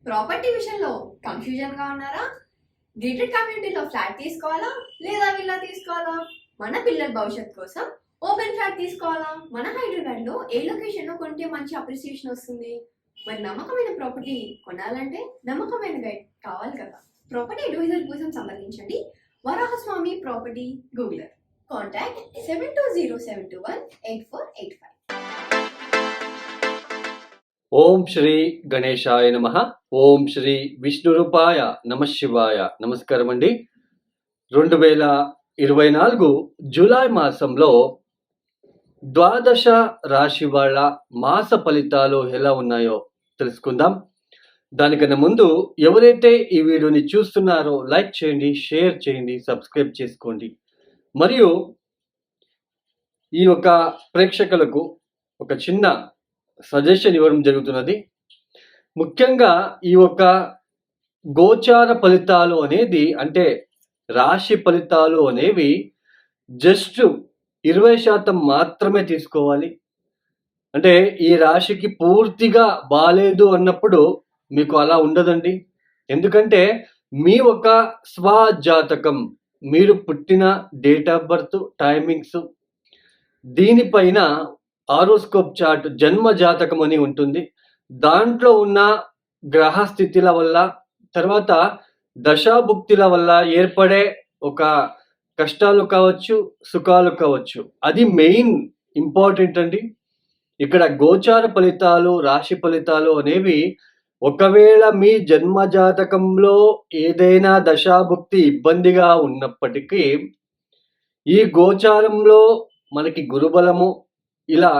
Property విషయంలో confusion గా ఉన్నారా? గేటెడ్ కమ్యూనిటీలో ఫ్లాట్ తీసుకోవాలా లేదా విల్లా తీసుకోవాలా? మన పిల్లల భవిష్యత్ కోసం ఓపెన్ ఫ్లాట్ తీసుకోవాలా? మన హైదరాబాద్ లో ఏ లొకేషన్ లో కొంటే మంచి అప్రిసియేషన్ వస్తుంది? మరి నమ్మకమైన ప్రాపర్టీ కొనాలంటే నమ్మకమైన గైడ్ కావాలి కదా. ప్రాపర్టీ అడ్వైజర్ కోసం సంప్రదించండి వరాహస్వామి ప్రాపర్టీ గూగులర్. కాంటాక్ట్ 7207218485. ఓం శ్రీ గణేశాయ నమః. ఓం శ్రీ విష్ణురూపాయ నమః శివాయ. నమస్కారం అండి. 2024 జూలై మాసంలో ద్వాదశ రాశి వాళ్ళ మాస ఫలితాలు ఎలా ఉన్నాయో తెలుసుకుందాం. దానికన్నా ముందు ఎవరైతే ఈ వీడియోని చూస్తున్నారో లైక్ చేయండి, షేర్ చేయండి, సబ్స్క్రైబ్ చేసుకోండి. మరియు ఈ యొక్క ప్రేక్షకులకు ఒక చిన్న సజెషన్ ఇవ్వడం జరుగుతున్నది. ముఖ్యంగా ఈ యొక్క గోచార ఫలితాలు అనేది, అంటే రాశి ఫలితాలు అనేవి జస్ట్ 20% మాత్రమే తీసుకోవాలి. అంటే ఈ రాశికి పూర్తిగా బాలేదు అన్నప్పుడు మీకు అలా ఉండదండి. ఎందుకంటే మీ ఒక స్వజాతకం, మీరు పుట్టిన డేట్ ఆఫ్ బర్త్, టైమింగ్స్, దీనిపైన హారోస్కోప్ చార్ట్, జన్మ జాతకం అని ఉంటుంది. దాంట్లో ఉన్న గ్రహ స్థితిల వల్ల, తర్వాత దశాభుక్తిల వల్ల ఏర్పడే ఒక కష్టాలు కావచ్చు, సుఖాలు కావచ్చు, అది మెయిన్ ఇంపార్టెంట్ అండి. ఇక్కడ గోచార ఫలితాలు, రాశి ఫలితాలు అనేవి ఒకవేళ మీ జన్మ జాతకంలో ఏదైనా దశాభుక్తి ఇబ్బందిగా ఉన్నప్పటికీ, ఈ గోచారంలో మనకి గురుబలము, ఇలా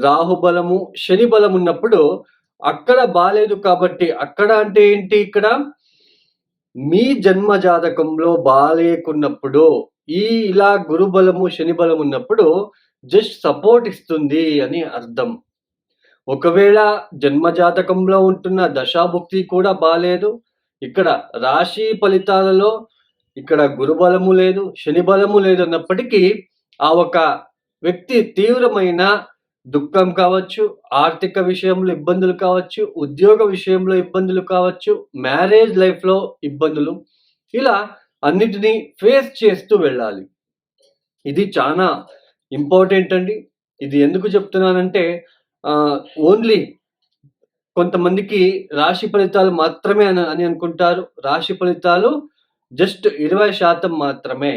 రాహుబలము, శని బలం ఉన్నప్పుడు అక్కడ బాలేదు. కాబట్టి అక్కడ అంటే ఏంటి, ఇక్కడ మీ జన్మ జాతకంలో బాలేకున్నప్పుడు ఈ ఇలా గురుబలము, శని బలం ఉన్నప్పుడు జస్ట్ సపోర్ట్ ఇస్తుంది అని అర్థం. ఒకవేళ జన్మ జాతకంలో ఉంటున్న దశాభుక్తి కూడా బాలేదు, ఇక్కడ రాశి ఫలితాలలో ఇక్కడ గురుబలము లేదు, శని బలము లేదు అన్నప్పటికీ ఆ ఒక వ్యక్తి తీవ్రమైన దుఃఖం కావచ్చు, ఆర్థిక విషయంలో ఇబ్బందులు కావచ్చు, ఉద్యోగ విషయంలో ఇబ్బందులు కావచ్చు, మ్యారేజ్ లైఫ్లో ఇబ్బందులు, ఇలా అన్నిటినీ ఫేస్ చేస్తూ వెళ్ళాలి. ఇది చాలా ఇంపార్టెంట్ అండి. ఇది ఎందుకు చెప్తున్నానంటే ఓన్లీ కొంతమందికి రాశి ఫలితాలు మాత్రమే అని అనుకుంటారు. రాశి ఫలితాలు జస్ట్ 20% మాత్రమే.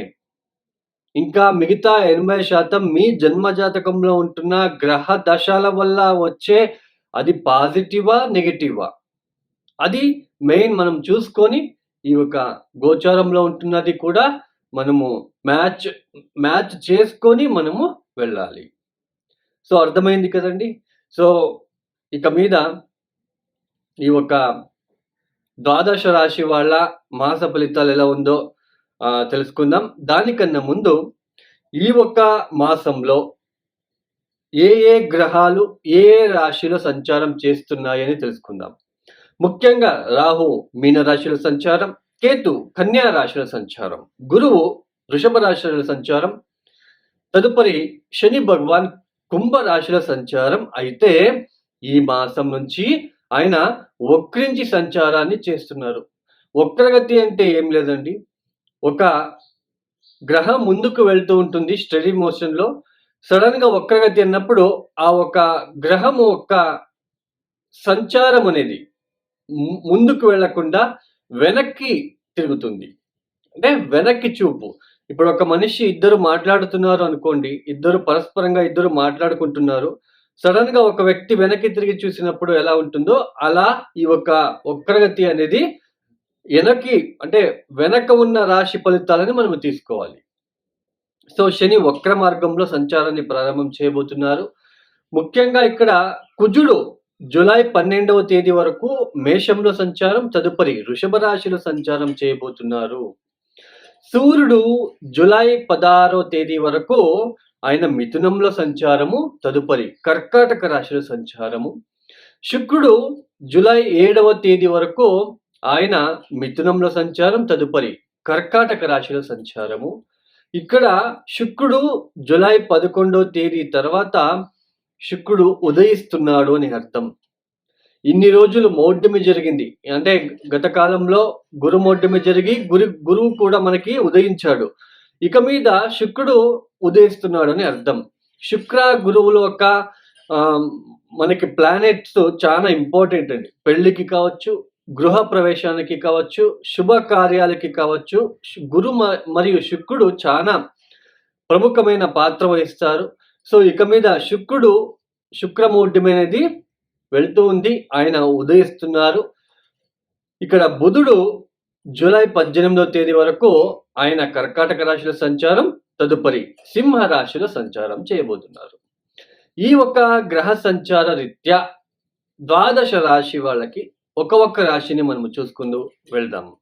ఇంకా మిగతా 80% మీ జన్మ జాతకంలో ఉంటున్న గ్రహ దశల వల్ల వచ్చే, అది పాజిటివా నెగటివా, అది మెయిన్ మనం చూసుకొని ఈ యొక్క గోచారంలో ఉంటున్నది కూడా మనము మ్యాచ్ చేసుకొని మనము వెళ్ళాలి. సో అర్థమైంది కదండి. సో ఇక మీద ఈ యొక్క ద్వాదశ రాశి వాళ్ళ మాస ఫలితాలు ఎలా ఉందో తెలుసుకుందాం. దానికన్నా ముందు ఈ ఒక్క మాసంలో ఏ గ్రహాలు ఏ రాశిలో సంచారం చేస్తున్నాయని తెలుసుకుందాం. ముఖ్యంగా రాహు మీన రాశిలో సంచారం, కేతు కన్యా రాశిలో సంచారం, గురువు వృషభ రాశిలో సంచారం, తదుపరి శని భగవాన్ కుంభ రాశిలో సంచారం. అయితే ఈ మాసం నుంచి ఆయన వక్రించి సంచారాన్ని చేస్తున్నారు. వక్రగతి అంటే ఏం లేదండి, ఒక గ్రహం ముందుకు వెళ్తూ ఉంటుంది స్టడీ మోషన్లో. సడన్గా వక్రగతి అన్నప్పుడు ఆ ఒక గ్రహము ఒక సంచారం అనేది ముందుకు వెళ్లకుండా వెనక్కి తిరుగుతుంది. అంటే వెనక్కి చూపు. ఇప్పుడు ఒక మనిషి, ఇద్దరు మాట్లాడుతున్నారు అనుకోండి, పరస్పరంగా ఇద్దరు మాట్లాడుకుంటున్నారు. సడన్ గా ఒక వ్యక్తి వెనక్కి తిరిగి చూసినప్పుడు ఎలా ఉంటుందో అలా ఈ ఒక వక్రగతి అనేది వెనక ఉన్న రాశి ఫలితాలని మనం తీసుకోవాలి. సో శని వక్ర మార్గంలో సంచారాన్ని ప్రారంభం చేయబోతున్నారు. ముఖ్యంగా ఇక్కడ కుజుడు జూలై 12వ తేదీ వరకు మేషంలో సంచారం, తదుపరి వృషభ రాశిలో సంచారం చేయబోతున్నారు. సూర్యుడు జూలై 16వ తేదీ వరకు ఆయన మిథునంలో సంచారము, తదుపరి కర్కాటక రాశిలో సంచారము. శుక్రుడు జూలై 7వ తేదీ వరకు ఆయన మిథునంలో సంచారం, తదుపరి కర్కాటక రాశిలో సంచారము. ఇక్కడ శుక్రుడు జూలై 11వ తేదీ తర్వాత శుక్రుడు ఉదయిస్తున్నాడు అని అర్థం. ఇన్ని రోజులు మౌఢ్యమి జరిగింది. అంటే గత కాలంలో గురుమౌఢ్యమి జరిగి గురువు కూడా మనకి ఉదయించాడు. ఇక మీద శుక్రుడు ఉదయిస్తున్నాడని అర్థం. శుక్ర గురువుల యొక్క మనకి ప్లానెట్స్ చాలా ఇంపార్టెంట్ అండి. పెళ్లికి కావచ్చు, గృహ ప్రవేశానికి కావచ్చు, శుభ కార్యాలకి కావచ్చు, మరియు శుక్రుడు చాలా ప్రముఖమైన పాత్ర వహిస్తారు. సో ఇక మీద శుక్రమౌఢ్యం అనేది వెళ్తూ ఉంది. ఆయన ఉదయిస్తున్నారు. ఇక్కడ బుధుడు జూలై 18వ తేదీ వరకు ఆయన కర్కాటక రాశిలో సంచారం, తదుపరి సింహ రాశిలో సంచారం చేయబోతున్నారు. ఈ ఒక గ్రహ సంచార రీత్యా ద్వాదశ రాశి వాళ్ళకి ఒక్క రాశిని మనము చూసుకుంటూ వెళ్దాము.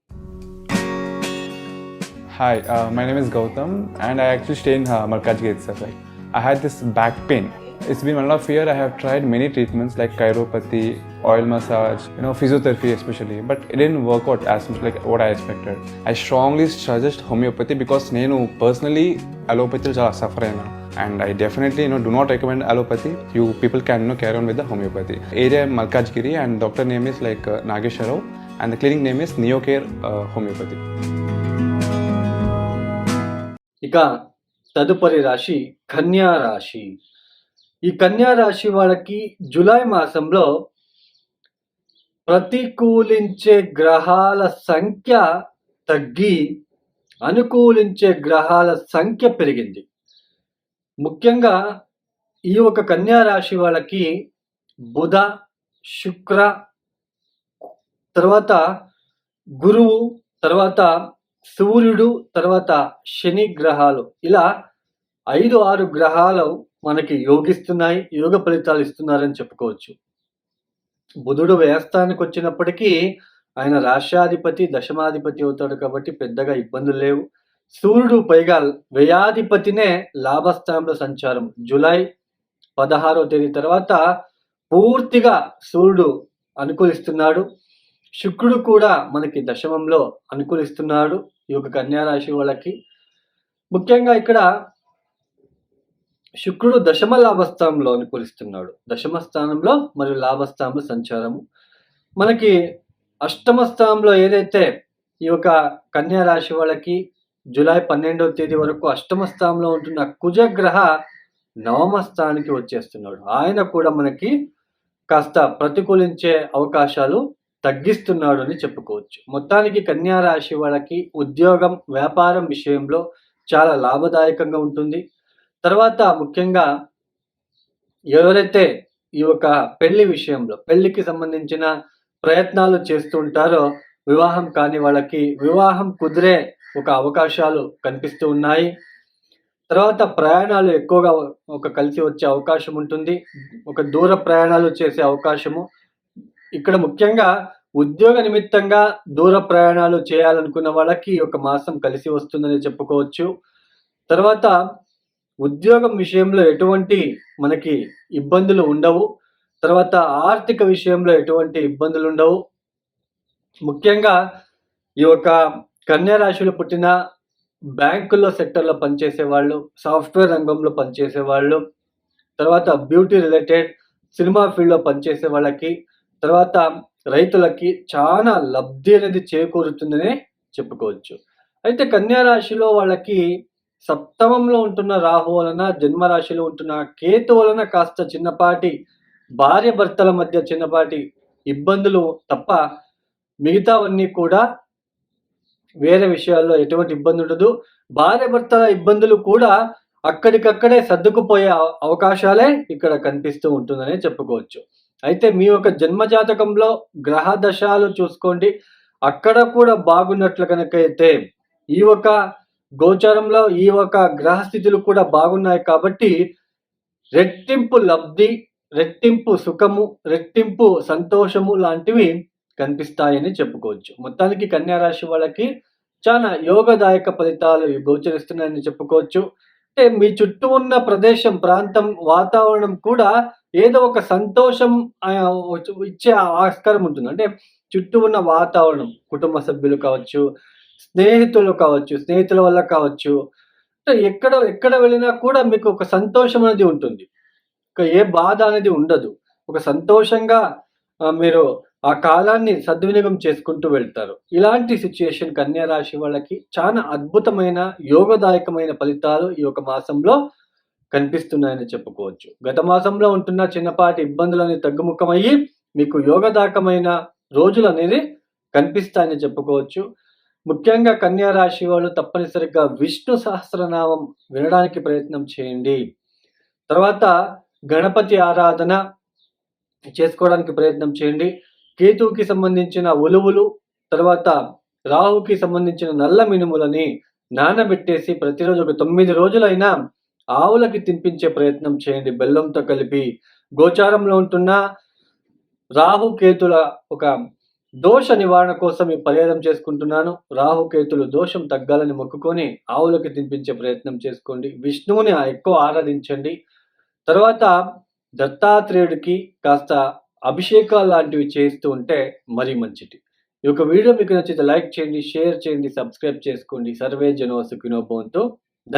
Hi, my name is Gautam and I actually stay in Malkajgiri itself. Like, I had this back pain. It's been 1.5 years. I have tried many treatments like chiropathy, oil massage, physiotherapy especially, but it didn't work out as much like what I expected. I strongly suggest homeopathy because నేను personally allopathy చాలా suffer అయినా. And I definitely do not recommend allopathy. You people can carry on with the homeopathy. Area Malkajgiri and doctor name is like Nageshwar Rao and the clinic name is Neocare Homeopathy. ఇక తదుపరి రాశి కన్యా రాశి. ఈ కన్యా రాశి వాళ్ళకి July మాసంలో ప్రతికూలించే గ్రహాల సంఖ్య తగ్గి అనుకూలించే గ్రహాల సంఖ్య పెరిగింది. ముఖ్యంగా ఈ ఒక కన్యా రాశి వాళ్ళకి బుధ, శుక్ర, తర్వాత గురువు, తర్వాత సూర్యుడు, తర్వాత శని గ్రహాలు, ఇలా 5-6 గ్రహాలు మనకి యోగిస్తున్నాయి, యోగ ఫలితాలు ఇస్తున్నారని చెప్పుకోవచ్చు. బుధుడు వ్యయస్థానికి వచ్చినప్పటికీ ఆయన రాష్ట్రాధిపతి, దశమాధిపతి అవుతాడు కాబట్టి పెద్దగా ఇబ్బందులు లేవు. సూర్యుడు పైగా వ్యయాధిపతినే లాభస్థానంలో సంచారం. జూలై 16వ తేదీ తర్వాత పూర్తిగా సూర్యుడు అనుకూలిస్తున్నాడు. శుక్రుడు కూడా మనకి దశమంలో అనుకూలిస్తున్నాడు ఈ యొక్క కన్యా రాశి వాళ్ళకి. ముఖ్యంగా ఇక్కడ శుక్రుడు దశమ లాభస్థానంలో అనుకూలిస్తున్నాడు. దశమ స్థానంలో మరియు లాభస్థానంలో సంచారము. మనకి అష్టమ స్థానంలో ఏదైతే ఈ యొక్క కన్యా రాశి వాళ్ళకి జూలై 12వ తేదీ వరకు అష్టమ స్థానంలో ఉంటున్న కుజగ్రహ నవమ స్థానానికి వచ్చేస్తున్నాడు. ఆయన కూడా మనకి కాస్త ప్రతికూలించే అవకాశాలు తగ్గిస్తున్నాడు అని చెప్పుకోవచ్చు. మొత్తానికి కన్యా రాశి వాళ్ళకి ఉద్యోగం, వ్యాపారం విషయంలో చాలా లాభదాయకంగా ఉంటుంది. తర్వాత ముఖ్యంగా ఎవరైతే ఈ యొక్క పెళ్లి విషయంలో పెళ్లికి సంబంధించిన ప్రయత్నాలు చేస్తూ ఉంటారో వివాహం కాని వాళ్ళకి వివాహం కుదిరే ఒక అవకాశాలు కనిపిస్తూ ఉన్నాయి. తర్వాత ప్రయాణాలు ఎక్కువగా కలిసి వచ్చే అవకాశం ఉంటుంది. ఒక దూర ప్రయాణాలు చేసే అవకాశము. ఇక్కడ ముఖ్యంగా ఉద్యోగ నిమిత్తంగా దూర ప్రయాణాలు చేయాలనుకున్న వాళ్ళకి ఒక మాసం కలిసి వస్తుందని చెప్పుకోవచ్చు. తర్వాత ఉద్యోగం విషయంలో ఎటువంటి మనకి ఇబ్బందులు ఉండవు. తర్వాత ఆర్థిక విషయంలో ఎటువంటి ఇబ్బందులు ఉండవు. ముఖ్యంగా ఈ యొక్క కన్యా రాశిలో పుట్టిన బ్యాంకుల్లో సెక్టర్లో పనిచేసే వాళ్ళు, సాఫ్ట్వేర్ రంగంలో పనిచేసే వాళ్ళు, తర్వాత బ్యూటీ రిలేటెడ్ సినిమా ఫీల్డ్లో పనిచేసే వాళ్ళకి, తర్వాత రైతులకి చాలా లబ్ధి అనేది చేకూరుతుందనే చెప్పుకోవచ్చు. అయితే కన్యా రాశిలో వాళ్ళకి సప్తమంలో ఉంటున్న రాహు వలన, జన్మరాశిలో ఉంటున్న కేతు వలన కాస్త చిన్నపాటి భార్య భర్తల మధ్య చిన్నపాటి ఇబ్బందులు తప్ప మిగతావన్నీ కూడా వేరే విషయాల్లో ఎటువంటి ఇబ్బంది ఉండదు. భార్య భర్తల ఇబ్బందులు కూడా అక్కడికక్కడే సర్దుకుపోయే అవకాశాలే ఇక్కడ కనిపిస్తూ ఉంటుందనే చెప్పుకోవచ్చు. అయితే మీ యొక్క జన్మజాతకంలో గ్రహ దశాలు చూసుకోండి. అక్కడ కూడా బాగున్నట్లు కనుక అయితే ఈ ఒక గోచారంలో ఈ ఒక గ్రహ స్థితులు కూడా బాగున్నాయి కాబట్టి రెట్టింపు లబ్ధి, రెట్టింపు సుఖము, రెట్టింపు సంతోషము లాంటివి కనిపిస్తాయని చెప్పుకోవచ్చు. మొత్తానికి కన్యా రాశి వాళ్ళకి చాలా యోగదాయక ఫలితాలు గోచరిస్తున్నాయని చెప్పుకోవచ్చు. అంటే మీ చుట్టూ ఉన్న ప్రదేశం, ప్రాంతం, వాతావరణం కూడా ఏదో ఒక సంతోషం ఇచ్చే ఆస్కారం ఉంటుంది. అంటే చుట్టూ ఉన్న వాతావరణం, కుటుంబ సభ్యులు కావచ్చు, స్నేహితులు కావచ్చు, స్నేహితుల వల్ల కావచ్చు, ఎక్కడ వెళ్ళినా కూడా మీకు ఒక సంతోషం అనేది ఉంటుంది. ఏ బాధ అనేది ఉండదు. ఒక సంతోషంగా మీరు ఆ కాలాన్ని సద్వినియోగం చేసుకుంటూ వెళ్తారు. ఇలాంటి సిచ్యుయేషన్ కన్యా రాశి వాళ్ళకి చాలా అద్భుతమైన యోగదాయకమైన ఫలితాలు ఈ యొక్క మాసంలో కనిపిస్తున్నాయని చెప్పుకోవచ్చు. గత మాసంలో ఉంటున్న చిన్నపాటి ఇబ్బందులని తగ్గుముఖమయ్యి మీకు యోగదాయకమైన రోజులు అనేది కనిపిస్తాయని చెప్పుకోవచ్చు. ముఖ్యంగా కన్యా రాశి వాళ్ళు తప్పనిసరిగా విష్ణు సహస్రనామం వినడానికి ప్రయత్నం చేయండి. తర్వాత గణపతి ఆరాధన చేసుకోవడానికి ప్రయత్నం చేయండి. కేతువుకి సంబంధించిన ఉలువులు, తర్వాత రాహుకి సంబంధించిన నల్ల మినుములని నానబెట్టేసి ప్రతిరోజు ఒక 9 రోజులైనా ఆవులకి తినిపించే ప్రయత్నం చేయండి బెల్లంతో కలిపి. గోచారంలో ఉంటున్న రాహుకేతుల ఒక దోష నివారణ కోసం ఈ పరిహారం చేసుకుంటున్నాను. రాహుకేతులు దోషం తగ్గాలని మొక్కుకొని ఆవులకి తినిపించే ప్రయత్నం చేసుకోండి. విష్ణువుని ఎక్కువ ఆరాధించండి. తర్వాత దత్తాత్రేయుడికి కాస్త అభిషేకాలు లాంటివి చేస్తూ ఉంటే మరీ మంచిది. ఈ యొక్క వీడియో మీకు నచ్చితే లైక్ చేయండి, షేర్ చేయండి, సబ్స్క్రైబ్ చేసుకోండి. సర్వే జనో సుఖినో భవంతు.